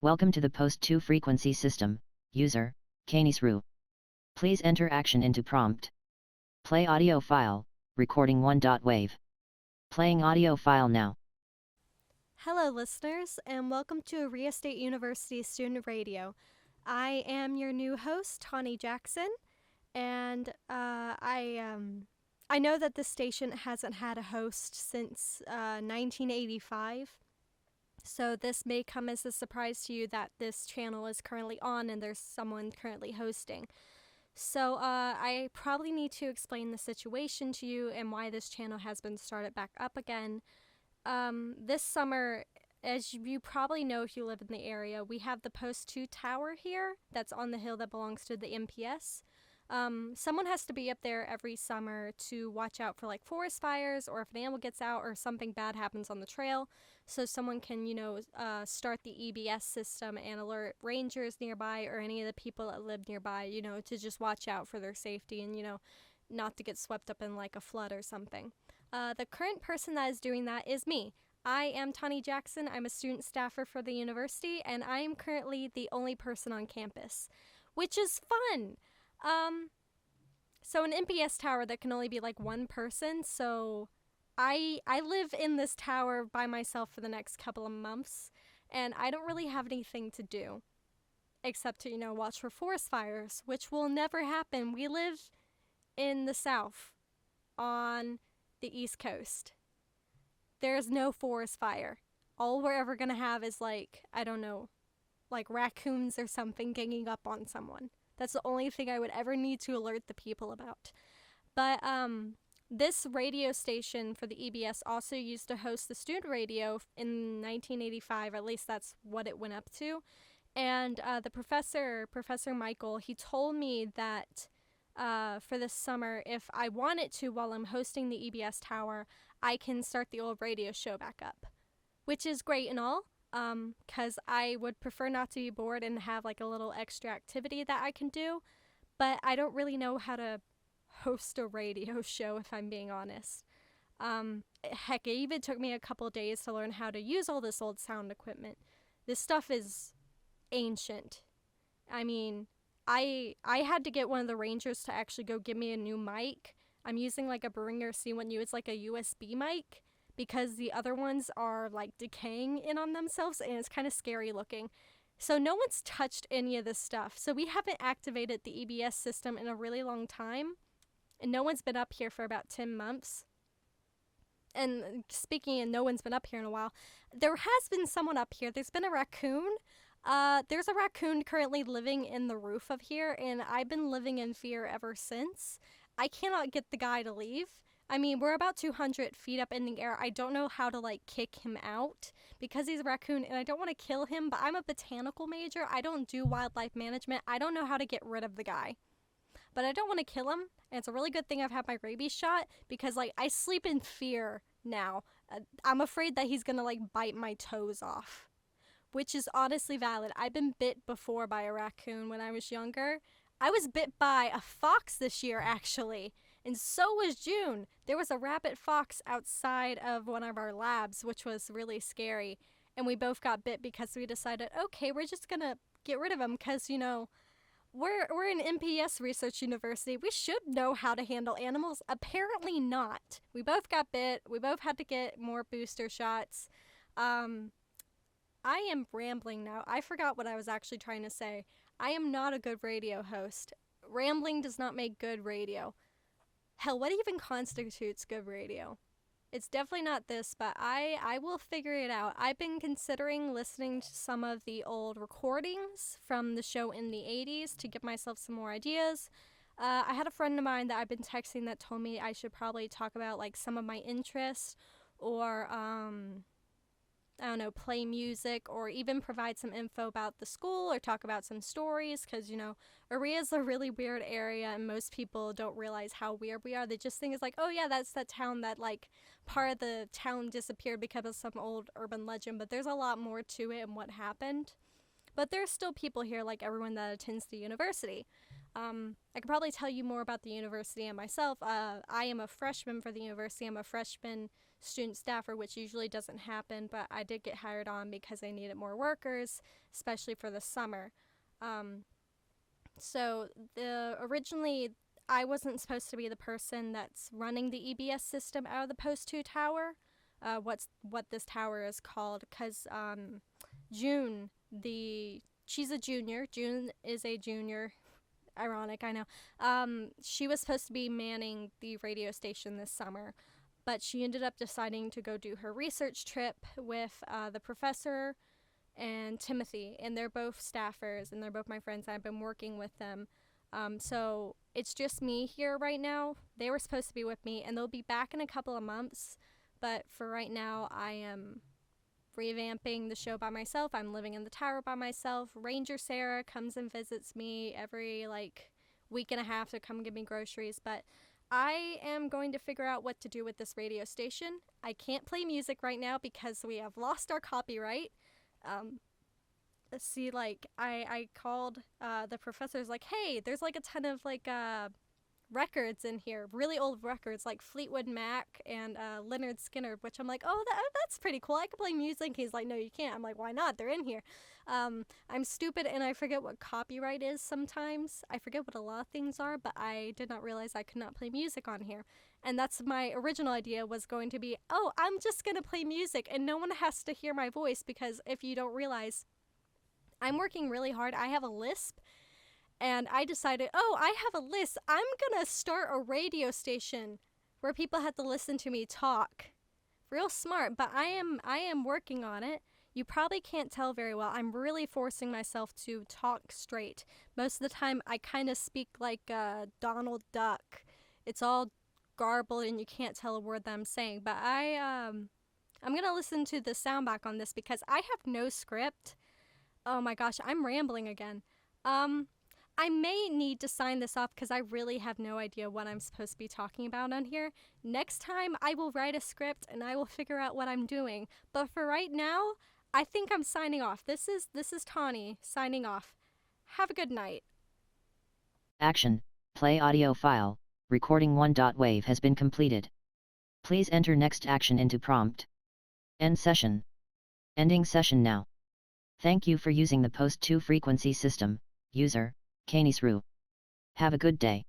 Welcome to the Post 2 frequency system. User, Canisru. Please enter action into prompt. Play audio file, recording 1.wave. Playing audio file now. Hello, listeners, and welcome to Aria State University Student Radio. I am your new host, Tawny Jackson, and I know that this station hasn't had a host since 1985, so this may come as a surprise to you that this channel is currently on and there's someone currently hosting. So I probably need to explain the situation to you and why this channel has been started back up again. This summer, as you probably know if you live in the area, we have the Post 2 tower here that's on the hill that belongs to the MPS. Someone has to be up there every summer to watch out for like forest fires or if an animal gets out or something bad happens on the trail. So someone can, start the EBS system and alert rangers nearby or any of the people that live nearby, to just watch out for their safety and, not to get swept up in like a flood or something. The current person that is doing that is me. I am Tawny Jackson. I'm a student staffer for the university, and I am currently the only person on campus, which is fun. So an MPS tower that can only be like one person, so I live in this tower by myself for the next couple of months, and I don't really have anything to do except to, watch for forest fires, which will never happen. We live in the south on the East Coast. There's no forest fire. All we're ever gonna have is like, I don't know, like raccoons or something ganging up on someone. That's the only thing I would ever need to alert the people about. But this radio station for the EBS also used to host the student radio in 1985, at least that's what it went up to. And the Professor Michael, he told me that for this summer, if I wanted to while I'm hosting the EBS tower, I can start the old radio show back up, which is great and all, because I would prefer not to be bored and have like a little extra activity that I can do, but I don't really know how to host a radio show if I'm being honest. Heck, it even took me a couple days to learn how to use all this old sound equipment. This stuff is ancient. I mean, I had to get one of the rangers to actually go give me a new mic. I'm using like a Behringer C1U. It's like a USB mic because the other ones are like decaying in on themselves and it's kind of scary looking. So no one's touched any of this stuff. So we haven't activated the EBS system in a really long time. And no one's been up here for about 10 months. And speaking of no one's been up here in a while, there has been someone up here. There's been a raccoon. There's a raccoon currently living in the roof of here, and I've been living in fear ever since. I cannot get the guy to leave. I mean, we're about 200 feet up in the air. I don't know how to, like, kick him out because he's a raccoon, and I don't want to kill him, but I'm a botanical major. I don't do wildlife management. I don't know how to get rid of the guy. But I don't want to kill him, and it's a really good thing I've had my rabies shot because, like, I sleep in fear now. I'm afraid that he's gonna, like, bite my toes off, which is honestly valid. I've been bit before by a raccoon when I was younger. I was bit by a fox this year, actually, and so was June. There was a rabbit fox outside of one of our labs, which was really scary, and we both got bit because we decided, okay, we're just gonna get rid of him because, we're an MPS research university. We should know how to handle animals. Apparently not. We both got bit. We both had to get more booster shots. I am rambling now. I forgot what I was actually trying to say. I am not a good radio host. Rambling does not make good radio. Hell, what even constitutes good radio? It's definitely not this, but I will figure it out. I've been considering listening to some of the old recordings from the show in the 80s to give myself some more ideas. I had a friend of mine that I've been texting that told me I should probably talk about like some of my interests or I don't know, play music or even provide some info about the school or talk about some stories because, Aria is a really weird area and most people don't realize how weird we are. They just think it's like, oh yeah, that's that town that like part of the town disappeared because of some old urban legend, but there's a lot more to it and what happened. But there's still people here like everyone that attends the university. I could probably tell you more about the university and myself. I am a freshman for the university. I'm a freshman student staffer, which usually doesn't happen, but I did get hired on because they needed more workers, especially for the summer. So originally I wasn't supposed to be the person that's running the EBS system out of the Post 2 tower. What this tower is called, because June, she's a junior. June is a junior. Ironic, I know. She was supposed to be manning the radio station this summer, but she ended up deciding to go do her research trip with the professor and Timothy, and they're both staffers, and they're both my friends. I've been working with them. So it's just me here right now. They were supposed to be with me, and they'll be back in a couple of months, but for right now, I am revamping the show by myself. I'm living in the tower by myself. Ranger Sarah comes and visits me every week and a half to come give me groceries, but I am going to figure out what to do with this radio station. I can't play music right now because we have lost our copyright. See, I called the professors, hey, there's a ton of records in here, really old records like Fleetwood Mac and Leonard Skinner, which I'm like, oh, that's pretty cool, I can play music. He's like, no, you can't. I'm like, why not? They're in here. I'm stupid and I forget what copyright is sometimes. I forget what a lot of things are, but I did not realize I could not play music on here. And that's my original idea, was going to be, oh, I'm just going to play music and no one has to hear my voice, because if you don't realize, I'm working really hard. I have a lisp. And I decided, oh, I have a list. I'm going to start a radio station where people have to listen to me talk. Real smart, but I am working on it. You probably can't tell very well. I'm really forcing myself to talk straight. Most of the time, I kind of speak like Donald Duck. It's all garbled and you can't tell a word that I'm saying. But I'm going to listen to the sound back on this because I have no script. Oh my gosh, I'm rambling again. I may need to sign this off because I really have no idea what I'm supposed to be talking about on here. Next time, I will write a script and I will figure out what I'm doing. But for right now, I think I'm signing off. This is Tawny signing off. Have a good night. Action. Play audio file. Recording 1.wave has been completed. Please enter next action into prompt. End session. Ending session now. Thank you for using the Post 2 frequency system, user, Canis Rue. Have a good day.